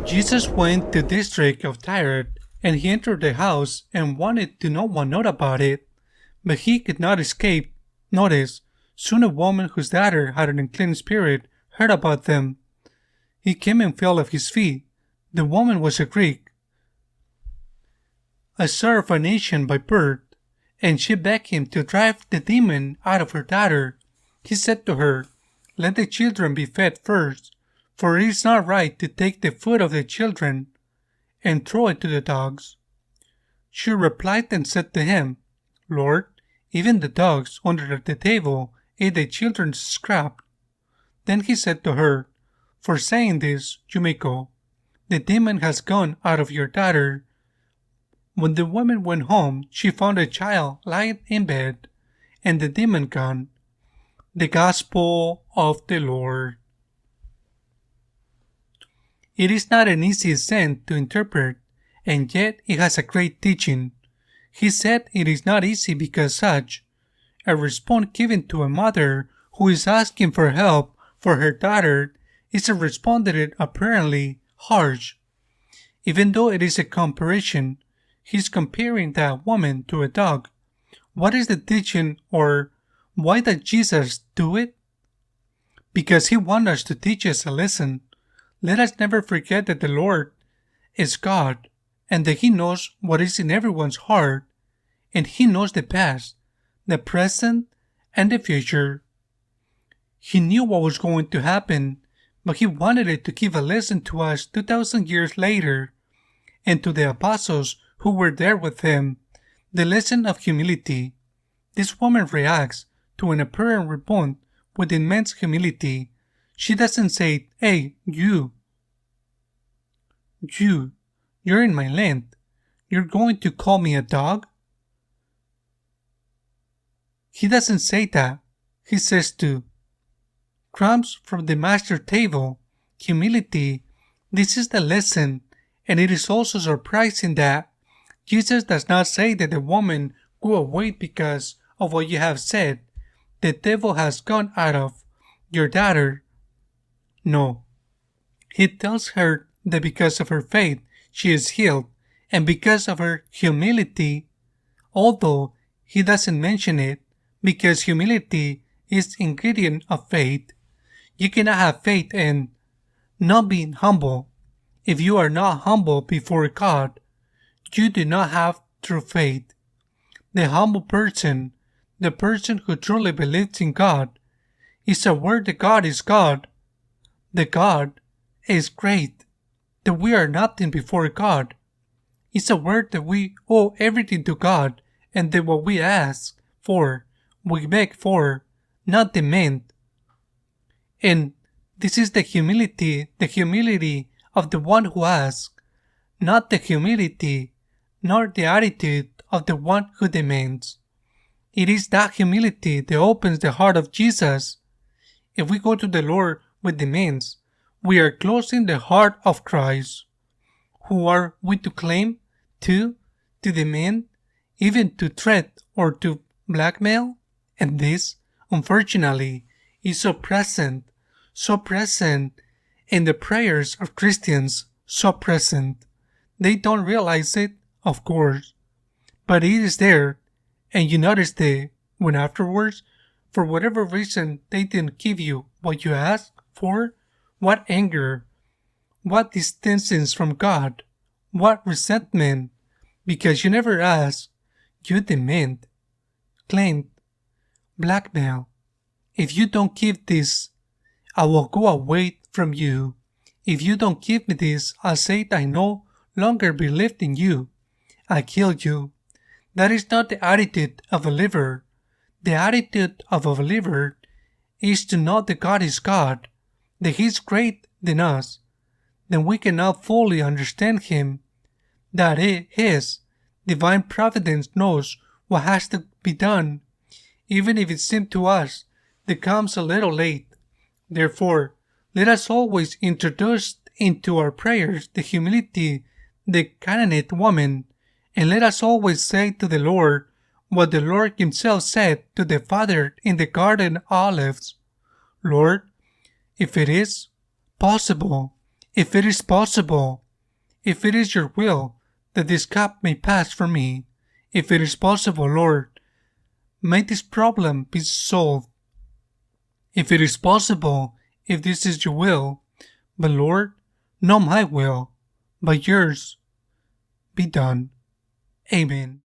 Jesus went to the district of Tyre, and he entered the house and wanted to no one know about it. But he could not escape notice. Soon a woman whose daughter had an unclean spirit heard about them. He came and fell at his feet. The woman was a Greek, a Syrophoenician by birth, and she begged him to drive the demon out of her daughter. He said to her, "Let the children be fed first, for it is not right to take the food of the children and throw it to the dogs." She replied and said to him, "Lord, even the dogs under the table eat the children's scraps." Then he said to her, "For saying this, you may go. The demon has gone out of your daughter." When the woman went home, she found a child lying in bed, and the demon gone. The Gospel of the Lord. It is not an easy saying to interpret, and yet it has a great teaching. He said it is not easy because such a response given to a mother who is asking for help for her daughter is a response that is apparently harsh. Even though it is a comparison, he is comparing that woman to a dog. What is the teaching, or why does Jesus do it? Because he wants us to teach us a lesson. Let us never forget that the Lord is God, and that he knows what is in everyone's heart, and he knows the past, the present, and the future. He knew what was going to happen, but he wanted it to give a lesson to us 2,000 years later, and to the apostles who were there with him, the lesson of humility. This woman reacts to an apparent response with immense humility. She doesn't say, "Hey, you're in my land. You're going to call me a dog?" He doesn't say that. He says to crumbs from the master table. Humility. This is the lesson, and it is also surprising that Jesus does not say that the woman go away because of what you have said. The devil has gone out of your daughter. No. He tells her that because of her faith she is healed, and because of her humility, although he doesn't mention it, because humility is the ingredient of faith. You cannot have faith and not being humble. If you are not humble before God, you do not have true faith. The humble person, the person who truly believes in God, is aware that God is God. That God is great. That we are nothing before God. Is aware that we owe everything to God, and that what we ask for, we beg for, not demand. And this is the humility of the one who asks, not the humility nor the attitude of the one who demands. It is that humility that opens the heart of Jesus. If we go to the Lord with demands, we are closing the heart of Christ. Who are we to claim, to demand, even to threat or to blackmail? And this, unfortunately, is so present in the prayers of Christians, so present. They don't realize it, of course, but it is there, and you notice that when afterwards, for whatever reason, they didn't give you what you asked for, what anger, what distance from God, what resentment, because you never asked, you demand, claimed, blackmail. If you don't give this, I will go away from you. If you don't give me this, I'll say I no longer believe in you. I kill you. That is not the attitude of a believer. The attitude of a believer is to know that God is God, that He is greater than us, then we cannot fully understand Him, that His divine providence knows what has to be done, even if it seems to us that comes a little late. Therefore, let us always introduce into our prayers the humility, the Canaanite woman, and let us always say to the Lord what the Lord himself said to the Father in the Garden of Olives. Lord, if it is possible, if it is possible, if it is your will that this cup may pass from me, if it is possible, Lord, may this problem be solved. If it is possible, if this is your will, but Lord, not my will, but yours, be done. Amen.